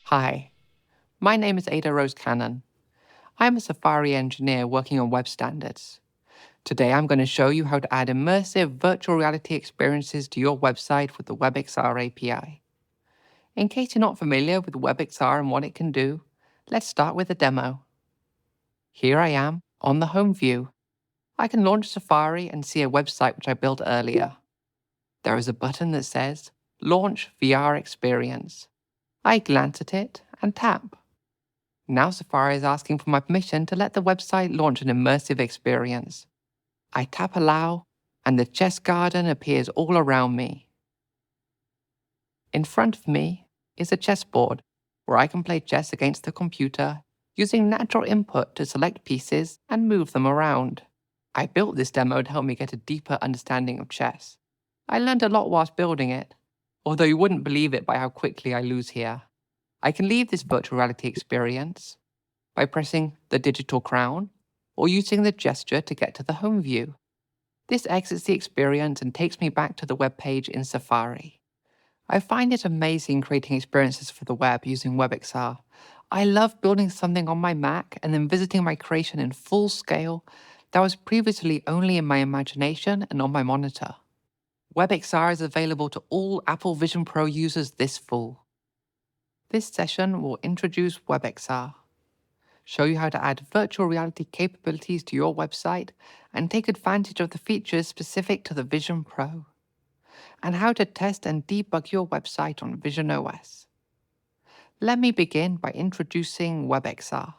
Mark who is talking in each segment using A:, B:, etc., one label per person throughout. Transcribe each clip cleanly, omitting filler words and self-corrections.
A: Hi, my name is Ada Rose Cannon. I'm a Safari engineer working on web standards. Today I'm going to show you how to add immersive virtual reality experiences to your website with the WebXR API. In case you're not familiar with WebXR and what it can do, let's start with a demo. Here I am on the home view. I can launch Safari and see a website which I built earlier. There is a button that says Launch VR Experience. I glance at it and tap. Now Safari is asking for my permission to let the website launch an immersive experience. I tap Allow, and the chess garden appears all around me. In front of me is a chessboard, where I can play chess against the computer using natural input to select pieces and move them around. I built this demo to help me get a deeper understanding of chess. I learned a lot whilst building it, although you wouldn't believe it by how quickly I lose here. I can leave this virtual reality experience by pressing the digital crown or using the gesture to get to the home view. This exits the experience and takes me back to the web page in Safari. I find it amazing creating experiences for the web using WebXR. I love building something on my Mac and then visiting my creation in full scale that was previously only in my imagination and on my monitor. WebXR is available to all Apple Vision Pro users this fall. This session will introduce WebXR, show you how to add virtual reality capabilities to your website and take advantage of the features specific to the Vision Pro, and how to test and debug your website on Vision OS. Let me begin by introducing WebXR.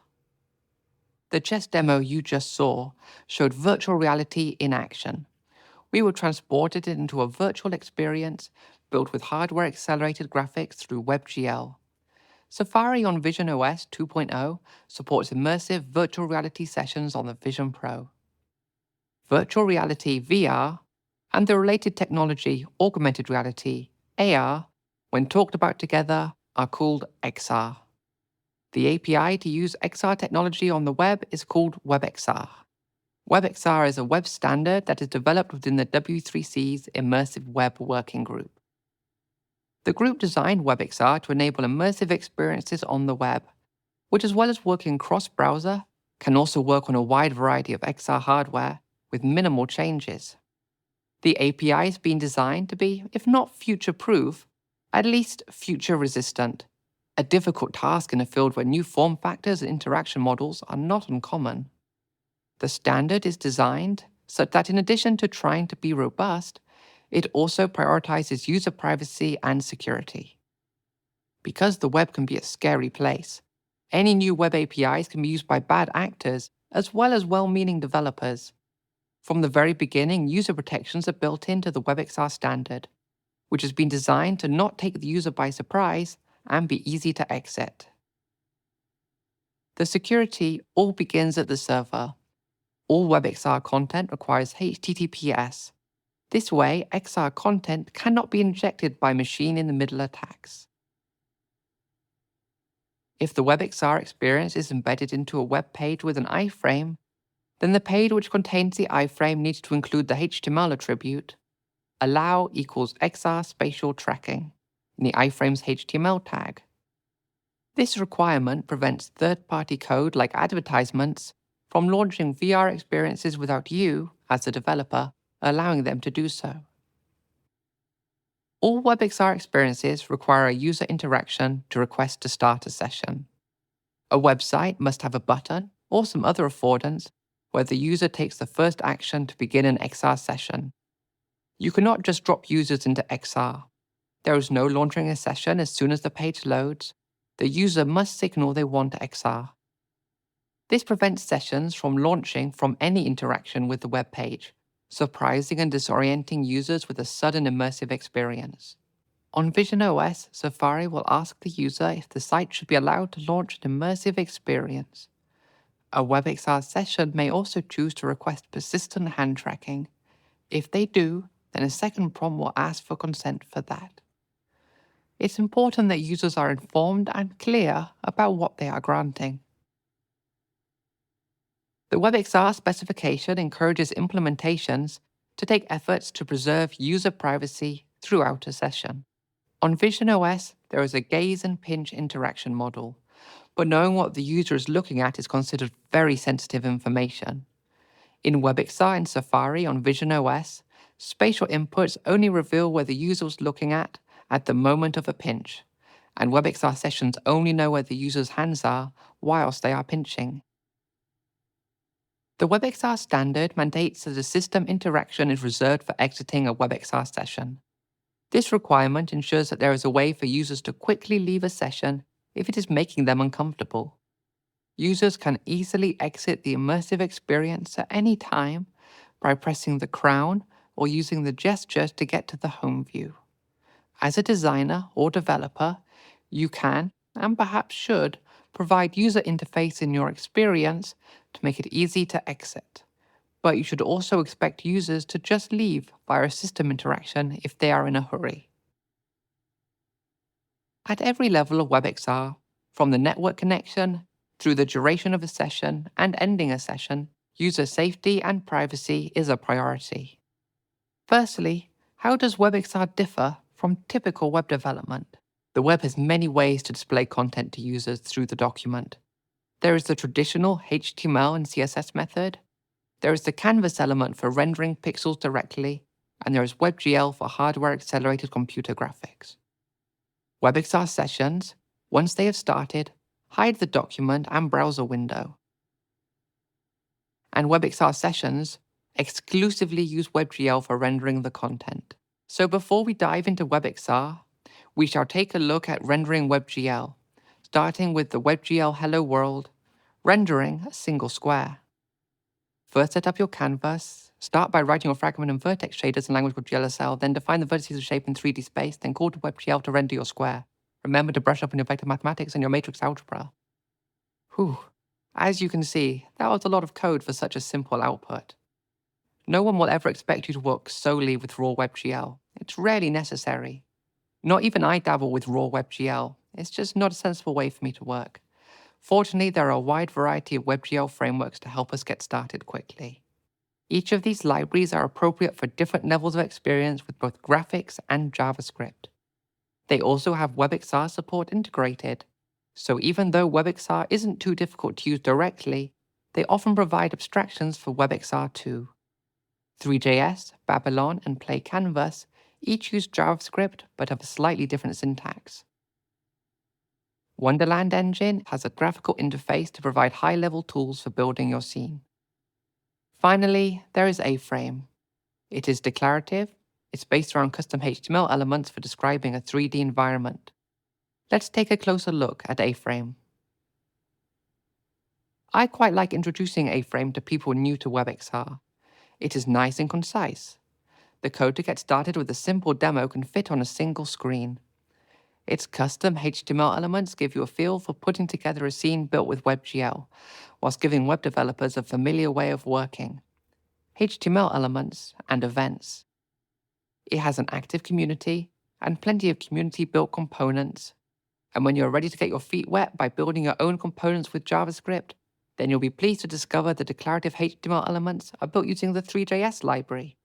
A: The chess demo you just saw showed virtual reality in action. We were transported into a virtual experience built with hardware-accelerated graphics through WebGL. Safari on Vision OS 2.0 supports immersive virtual reality sessions on the Vision Pro. Virtual reality VR and the related technology augmented reality AR, when talked about together, are called XR. The API to use XR technology on the web is called WebXR. WebXR is a web standard that is developed within the W3C's Immersive Web Working Group. The group designed WebXR to enable immersive experiences on the web, which, as well as working cross-browser, can also work on a wide variety of XR hardware with minimal changes. The API has been designed to be, if not future-proof, at least future-resistant, a difficult task in a field where new form factors and interaction models are not uncommon. The standard is designed such that in addition to trying to be robust, it also prioritizes user privacy and security. Because the web can be a scary place, any new web APIs can be used by bad actors as well as well-meaning developers. From the very beginning, user protections are built into the WebXR standard, which has been designed to not take the user by surprise and be easy to exit. The security all begins at the server. All WebXR content requires HTTPS. This way, XR content cannot be injected by machine-in-the-middle attacks. If the WebXR experience is embedded into a web page with an iframe, then the page which contains the iframe needs to include the HTML attribute allow equals XR spatial tracking in the iframe's HTML tag. This requirement prevents third-party code like advertisements from launching VR experiences without you, as the developer, allowing them to do so. All WebXR experiences require a user interaction to request to start a session. A website must have a button or some other affordance where the user takes the first action to begin an XR session. You cannot just drop users into XR. There is no launching a session as soon as the page loads. The user must signal they want XR. This prevents sessions from launching from any interaction with the web page, surprising and disorienting users with a sudden immersive experience. On Vision OS, Safari will ask the user if the site should be allowed to launch an immersive experience. A WebXR session may also choose to request persistent hand tracking. If they do, then a second prompt will ask for consent for that. It's important that users are informed and clear about what they are granting. The WebXR specification encourages implementations to take efforts to preserve user privacy throughout a session. On Vision OS, there is a gaze and pinch interaction model, but knowing what the user is looking at is considered very sensitive information. In WebXR and Safari on Vision OS, spatial inputs only reveal where the user is looking at the moment of a pinch, and WebXR sessions only know where the user's hands are whilst they are pinching. The WebXR standard mandates that a system interaction is reserved for exiting a WebXR session. This requirement ensures that there is a way for users to quickly leave a session if it is making them uncomfortable. Users can easily exit the immersive experience at any time by pressing the crown or using the gestures to get to the home view. As a designer or developer, you can, and perhaps should, provide user interface in your experience to make it easy to exit. But you should also expect users to just leave via a system interaction if they are in a hurry. At every level of WebXR, from the network connection through the duration of a session and ending a session, user safety and privacy is a priority. Firstly, how does WebXR differ from typical web development? The web has many ways to display content to users through the document. There is the traditional HTML and CSS method, there is the canvas element for rendering pixels directly, and there is WebGL for hardware-accelerated computer graphics. WebXR sessions, once they have started, hide the document and browser window. And WebXR sessions exclusively use WebGL for rendering the content. So before we dive into WebXR, we shall take a look at rendering WebGL, starting with the WebGL Hello World, rendering a single square. First, set up your canvas. Start by writing your fragment and vertex shaders in language called GLSL, then define the vertices of shape in 3D space, then call to WebGL to render your square. Remember to brush up on your vector mathematics and your matrix algebra. Whew. As you can see, that was a lot of code for such a simple output. No one will ever expect you to work solely with raw WebGL. It's rarely necessary. Not even I dabble with raw WebGL. It's just not a sensible way for me to work. Fortunately, there are a wide variety of WebGL frameworks to help us get started quickly. Each of these libraries are appropriate for different levels of experience with both graphics and JavaScript. They also have WebXR support integrated, so even though WebXR isn't too difficult to use directly, they often provide abstractions for WebXR too. 3JS, Babylon, and Play Canvas each use JavaScript but have a slightly different syntax. Wonderland Engine has a graphical interface to provide high-level tools for building your scene. Finally, there is A-Frame. It is declarative. It's based around custom HTML elements for describing a 3D environment. Let's take a closer look at A-Frame. I quite like introducing A-Frame to people new to WebXR. It is nice and concise. The code to get started with a simple demo can fit on a single screen. Its custom HTML elements give you a feel for putting together a scene built with WebGL, whilst giving web developers a familiar way of working. HTML elements and events. It has an active community and plenty of community-built components. And when you're ready to get your feet wet by building your own components with JavaScript, then you'll be pleased to discover the declarative HTML elements are built using the 3JS library,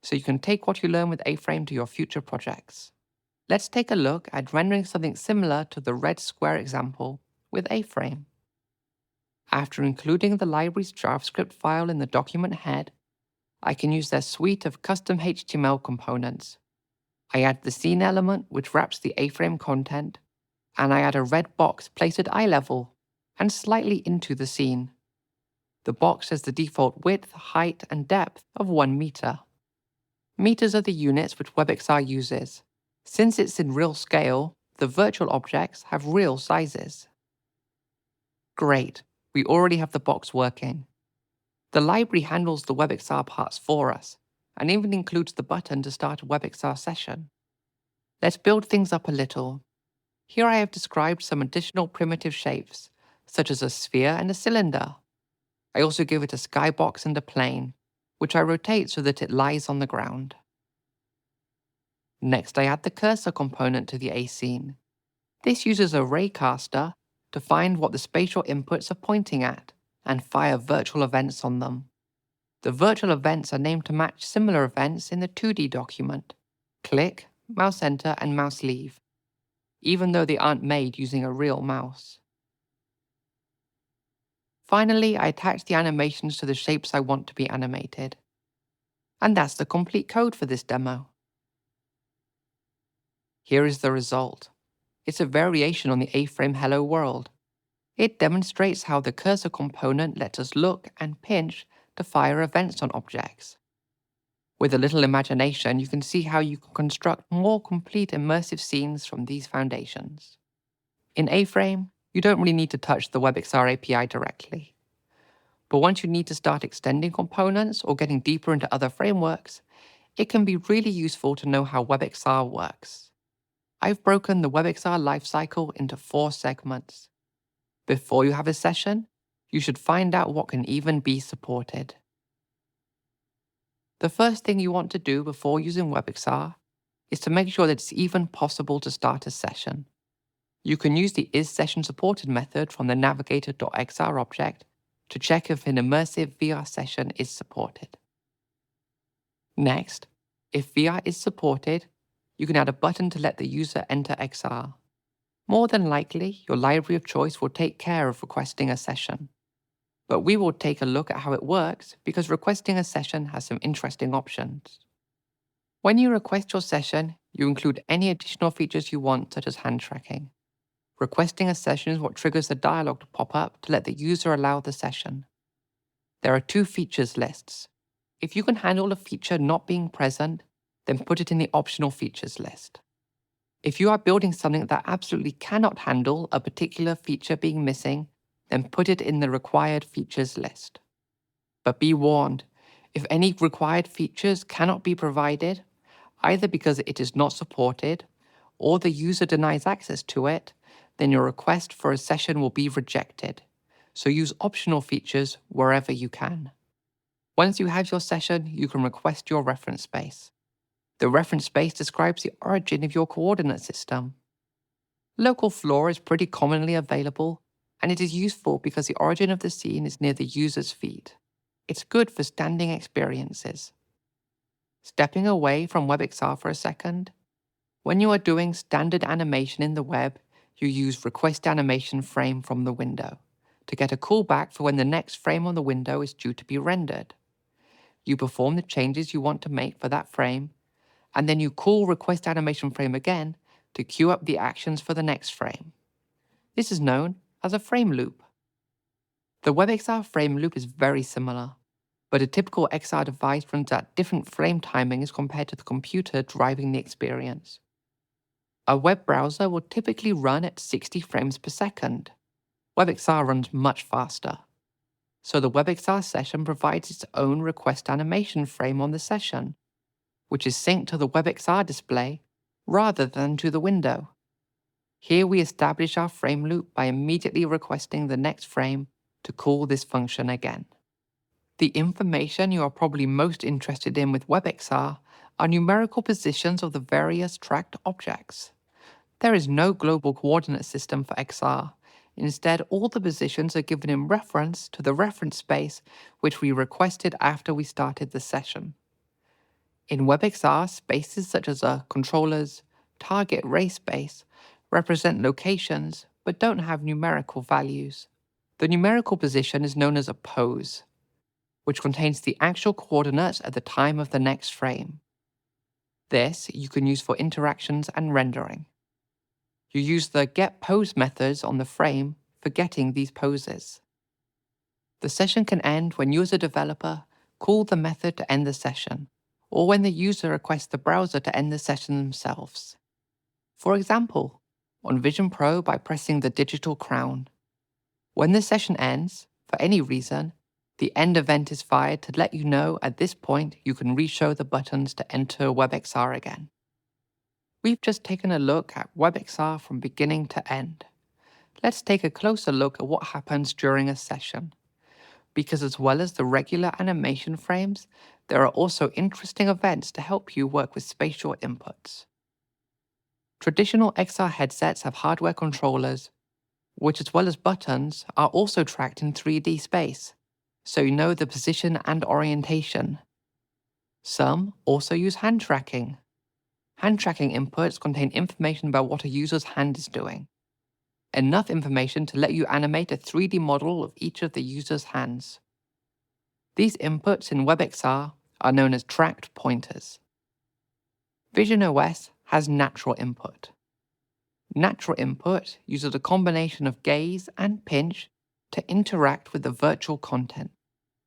A: so you can take what you learn with A-Frame to your future projects. Let's take a look at rendering something similar to the red square example with A-Frame. After including the library's JavaScript file in the document head, I can use their suite of custom HTML components. I add the scene element which wraps the A-Frame content, and I add a red box placed at eye level and slightly into the scene. The box has the default width, height, and depth of 1 meter. Meters are the units which WebXR uses. Since it's in real scale, the virtual objects have real sizes. Great, we already have the box working. The library handles the WebXR parts for us, and even includes the button to start a WebXR session. Let's build things up a little. Here I have described some additional primitive shapes, such as a sphere and a cylinder. I also give it a skybox and a plane, which I rotate so that it lies on the ground. Next, I add the cursor component to the A scene. This uses a raycaster to find what the spatial inputs are pointing at and fire virtual events on them. The virtual events are named to match similar events in the 2D document: click, mouse enter, and mouse leave. even though they aren't made using a real mouse. Finally, I attach the animations to the shapes I want to be animated. And that's the complete code for this demo. Here is the result. It's a variation on the A-frame Hello World. It demonstrates how the cursor component lets us look and pinch to fire events on objects. With a little imagination, you can see how you can construct more complete immersive scenes from these foundations. In A-frame, you don't really need to touch the WebXR API directly. But once you need to start extending components or getting deeper into other frameworks, it can be really useful to know how WebXR works. I've broken the WebXR lifecycle into 4 segments. Before you have a session, you should find out what can even be supported. The first thing you want to do before using WebXR is to make sure that it's even possible to start a session. You can use the isSessionSupported method from the navigator.xr object to check if an immersive VR session is supported. Next, if VR is supported, you can add a button to let the user enter XR. More than likely, your library of choice will take care of requesting a session. But we will take a look at how it works because requesting a session has some interesting options. When you request your session, you include any additional features you want, such as hand tracking. Requesting a session is what triggers the dialog to pop up to let the user allow the session. There are 2 features lists. If you can handle a feature not being present, then put it in the optional features list. If you are building something that absolutely cannot handle a particular feature being missing, then put it in the required features list. But be warned, if any required features cannot be provided, either because it is not supported or the user denies access to it, then your request for a session will be rejected. So use optional features wherever you can. Once you have your session, you can request your reference space. The reference space describes the origin of your coordinate system. Local floor is pretty commonly available, and it is useful because the origin of the scene is near the user's feet. It's good for standing experiences. Stepping away from WebXR for a second, when you are doing standard animation in the web, you use Request Animation Frame from the window to get a callback for when the next frame on the window is due to be rendered. You perform the changes you want to make for that frame, and then you call Request Animation Frame again to queue up the actions for the next frame. This is known as a frame loop. The WebXR frame loop is very similar, but a typical XR device runs at different frame timings compared to the computer driving the experience. A web browser will typically run at 60 frames per second. WebXR runs much faster. So the WebXR session provides its own request animation frame on the session, which is synced to the WebXR display rather than to the window. Here we establish our frame loop by immediately requesting the next frame to call this function again. The information you are probably most interested in with WebXR are numerical positions of the various tracked objects. There is no global coordinate system for XR. Instead, all the positions are given in reference to the reference space which we requested after we started the session. In WebXR, spaces such as a controller's target race space represent locations but don't have numerical values. The numerical position is known as a pose, which contains the actual coordinates at the time of the next frame. This you can use for interactions and rendering. You use the getPose methods on the frame for getting these poses. The session can end when you as a developer call the method to end the session, or when the user requests the browser to end the session themselves. For example, on Vision Pro by pressing the digital crown. When the session ends, for any reason, the end event is fired to let you know at this point you can re-show the buttons to enter WebXR again. We've just taken a look at WebXR from beginning to end. Let's take a closer look at what happens during a session. Because as well as the regular animation frames, there are also interesting events to help you work with spatial inputs. Traditional XR headsets have hardware controllers, which as well as buttons, are also tracked in 3D space, so you know the position and orientation. Some also use hand tracking. Hand tracking inputs contain information about what a user's hand is doing. Enough information to let you animate a 3D model of each of the user's hands. These inputs in WebXR are known as tracked pointers. visionOS has natural input. Natural input uses a combination of gaze and pinch to interact with the virtual content.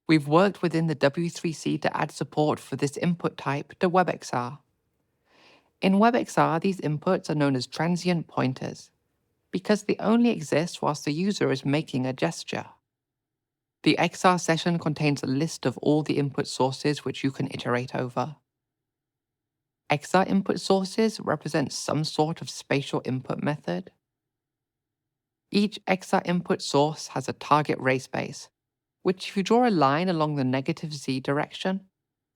A: We've worked within the W3C to add support for this input type to WebXR. In WebXR, these inputs are known as transient pointers because they only exist whilst the user is making a gesture. The XR session contains a list of all the input sources which you can iterate over. XR input sources represent some sort of spatial input method. Each XR input source has a target ray space, which if you draw a line along the negative Z direction,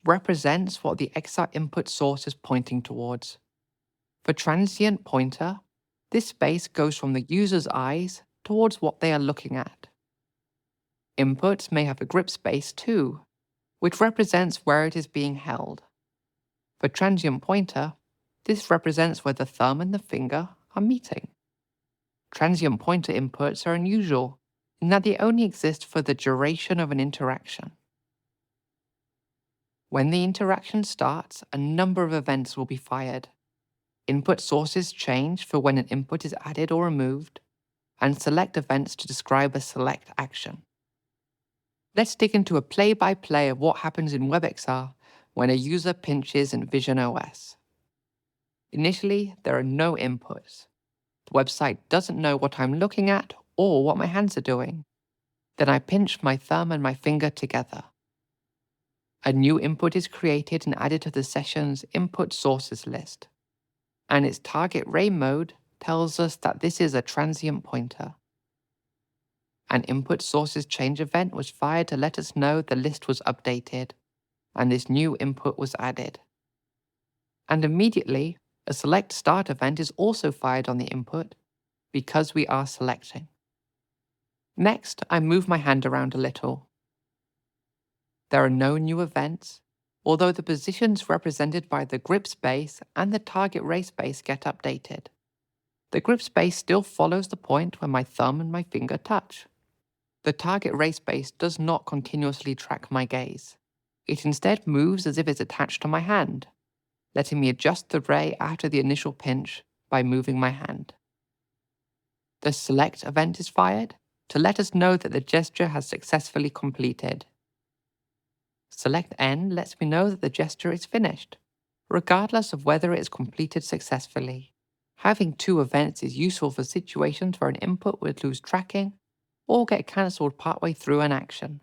A: represents what the XR input source is pointing towards. For transient pointer, this space goes from the user's eyes towards what they are looking at. Inputs may have a grip space too, which represents where it is being held. For transient pointer, this represents where the thumb and the finger are meeting. Transient pointer inputs are unusual in that they only exist for the duration of an interaction. When the interaction starts, a number of events will be fired. Input sources change for when an input is added or removed, and select events to describe a select action. Let's dig into a play-by-play of what happens in WebXR when a user pinches in visionOS. Initially, there are no inputs. The website doesn't know what I'm looking at or what my hands are doing. Then I pinch my thumb and my finger together. A new input is created and added to the session's input sources list. And its target ray mode tells us that this is a transient pointer. An input sources change event was fired to let us know the list was updated, and this new input was added. And immediately, a select start event is also fired on the input because we are selecting. Next, I move my hand around a little. There are no new events, although the positions represented by the grip space and the target ray space get updated. The grip space still follows the point where my thumb and my finger touch. The target ray space does not continuously track my gaze. It instead moves as if it's attached to my hand, letting me adjust the ray after the initial pinch by moving my hand. The select event is fired to let us know that the gesture has successfully completed. Select N lets me know that the gesture is finished, regardless of whether it is completed successfully. Having two events is useful for situations where an input would lose tracking or get cancelled partway through an action.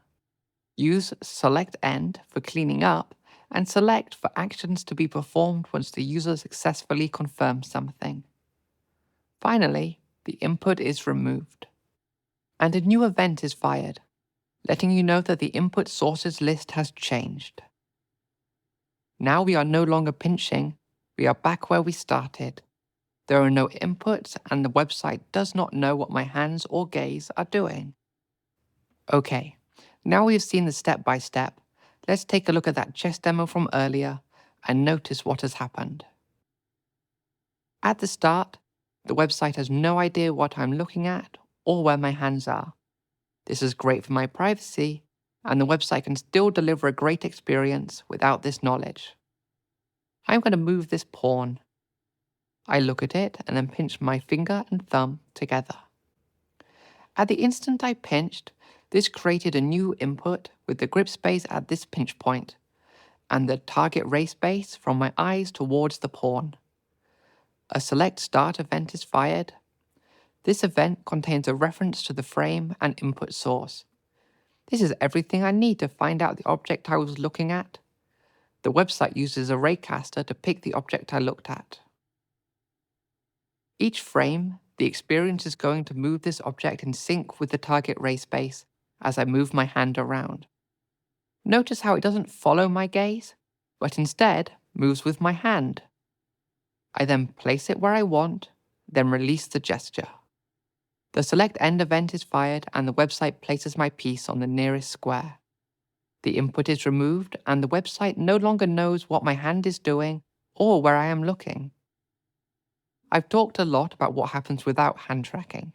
A: Use Select End for cleaning up and Select for actions to be performed once the user successfully confirms something. Finally, the input is removed. And a new event is fired, letting you know that the input sources list has changed. Now we are no longer pinching, we are back where we started. There are no inputs and the website does not know what my hands or gaze are doing. Okay, now we have seen the step-by-step, let's take a look at that chess demo from earlier and notice what has happened. At the start, the website has no idea what I'm looking at or where my hands are. This is great for my privacy, and the website can still deliver a great experience without this knowledge. I'm going to move this pawn. I look at it and then pinch my finger and thumb together. At the instant I pinched, this created a new input with the grip space at this pinch point, and the target ray space from my eyes towards the pawn. A select start event is fired. This event contains a reference to the frame and input source. This is everything I need to find out the object I was looking at. The website uses a raycaster to pick the object I looked at. Each frame, the experience is going to move this object in sync with the target ray space as I move my hand around. Notice how it doesn't follow my gaze, but instead moves with my hand. I then place it where I want, then release the gesture. The select end event is fired and the website places my piece on the nearest square. The input is removed and the website no longer knows what my hand is doing or where I am looking. I've talked a lot about what happens without hand tracking.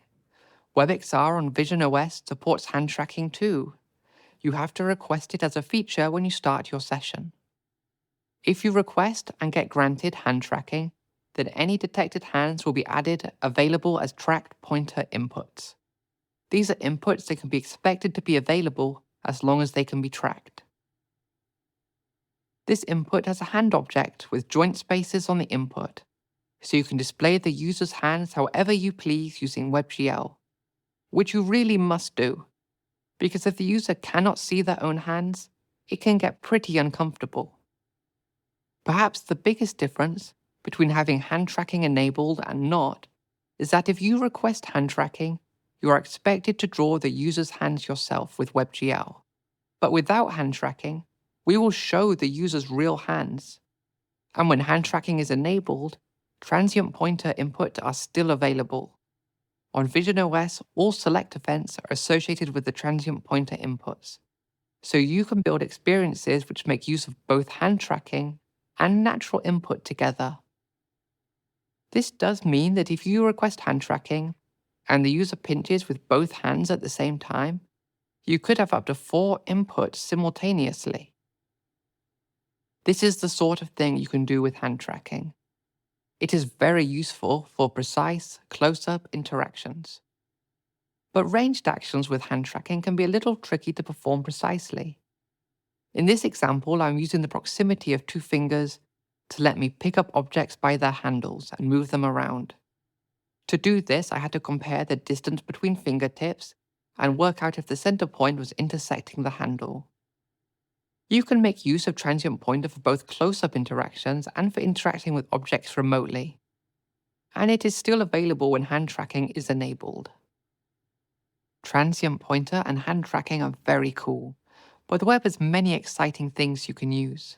A: WebXR on Vision OS supports hand tracking too. You have to request it as a feature when you start your session. If you request and get granted hand tracking, then any detected hands will be added available as tracked pointer inputs. These are inputs that can be expected to be available as long as they can be tracked. This input has a hand object with joint spaces on the input, so you can display the user's hands however you please using WebGL, which you really must do, because if the user cannot see their own hands, it can get pretty uncomfortable. Perhaps the biggest difference between having hand tracking enabled and not is that if you request hand tracking, you are expected to draw the user's hands yourself with WebGL. But without hand tracking, we will show the user's real hands. And when hand tracking is enabled, transient pointer inputs are still available. On Vision OS, all select events are associated with the transient pointer inputs. So you can build experiences which make use of both hand tracking and natural input together. This does mean that if you request hand tracking and the user pinches with both hands at the same time, you could have up to 4 inputs simultaneously. This is the sort of thing you can do with hand tracking. It is very useful for precise, close-up interactions. But ranged actions with hand tracking can be a little tricky to perform precisely. In this example, I'm using the proximity of 2 fingers to let me pick up objects by their handles and move them around. To do this, I had to compare the distance between fingertips and work out if the center point was intersecting the handle. You can make use of transient pointer for both close-up interactions and for interacting with objects remotely. And it is still available when hand tracking is enabled. Transient pointer and hand tracking are very cool, but the web has many exciting things you can use.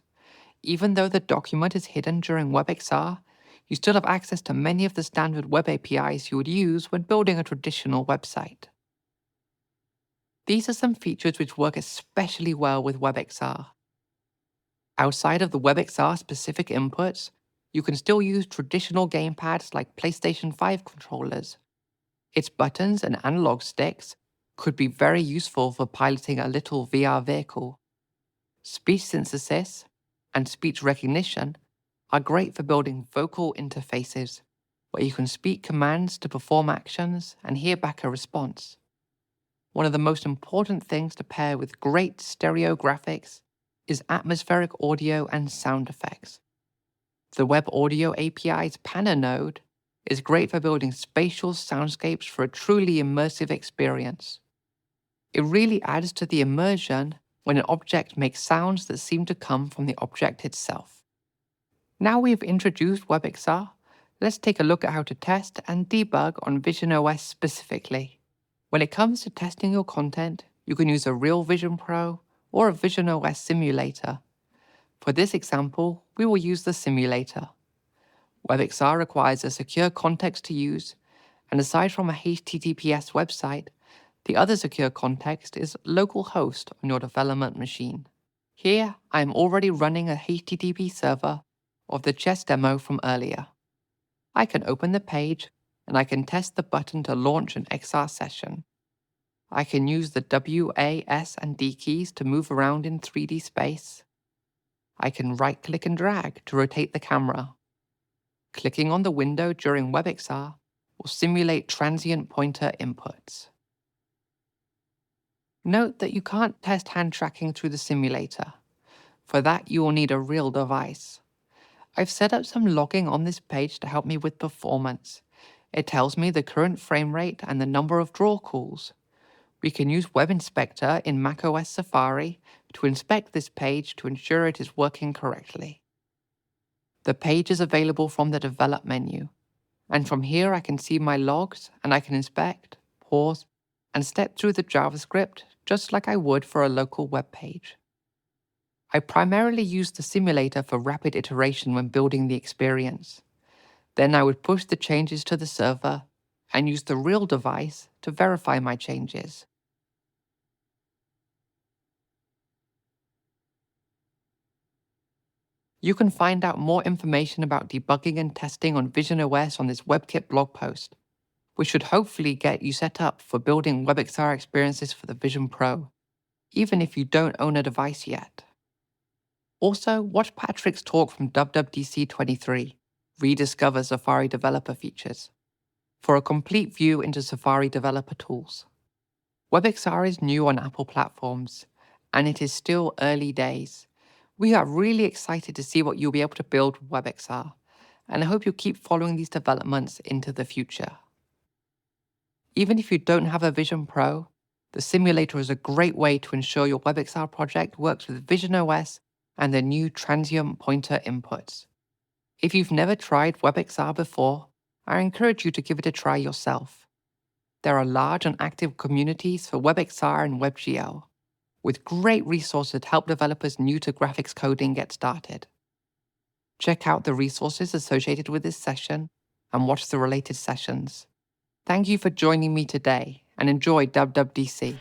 A: Even though the document is hidden during WebXR, you still have access to many of the standard web APIs you would use when building a traditional website. These are some features which work especially well with WebXR. Outside of the WebXR specific inputs, you can still use traditional gamepads like PlayStation 5 controllers. Its buttons and analog sticks could be very useful for piloting a little VR vehicle. Speech synthesis and speech recognition are great for building vocal interfaces, where you can speak commands to perform actions and hear back a response. One of the most important things to pair with great stereo graphics is atmospheric audio and sound effects. The Web Audio API's Panner node is great for building spatial soundscapes for a truly immersive experience. It really adds to the immersion when an object makes sounds that seem to come from the object itself. Now we've introduced WebXR, let's take a look at how to test and debug on Vision OS specifically. When it comes to testing your content, you can use a Real Vision Pro or a Vision OS simulator. For this example, we will use the simulator. WebXR requires a secure context to use, and aside from a HTTPS website, the other secure context is localhost on your development machine. Here, I am already running a HTTP server of the chess demo from earlier. I can open the page, and I can test the button to launch an XR session. I can use the W, A, S, and D keys to move around in 3D space. I can right-click and drag to rotate the camera. Clicking on the window during WebXR will simulate transient pointer inputs. Note that you can't test hand tracking through the simulator. For that, you will need a real device. I've set up some logging on this page to help me with performance. It tells me the current frame rate and the number of draw calls. We can use Web Inspector in macOS Safari to inspect this page to ensure it is working correctly. The page is available from the Develop menu, and from here I can see my logs and I can inspect, pause, and step through the JavaScript just like I would for a local web page. I primarily use the simulator for rapid iteration when building the experience. Then I would push the changes to the server and use the real device to verify my changes. You can find out more information about debugging and testing on visionOS on this WebKit blog post, which should hopefully get you set up for building WebXR experiences for the Vision Pro, even if you don't own a device yet. Also, watch Patrick's talk from WWDC23, Rediscover Safari Developer Features, for a complete view into Safari developer tools. WebXR is new on Apple platforms, and it is still early days. We are really excited to see what you'll be able to build with WebXR, and I hope you'll keep following these developments into the future. Even if you don't have a Vision Pro, the simulator is a great way to ensure your WebXR project works with visionOS and the new transient pointer inputs. If you've never tried WebXR before, I encourage you to give it a try yourself. There are large and active communities for WebXR and WebGL, with great resources to help developers new to graphics coding get started. Check out the resources associated with this session and watch the related sessions. Thank you for joining me today, and enjoy WWDC.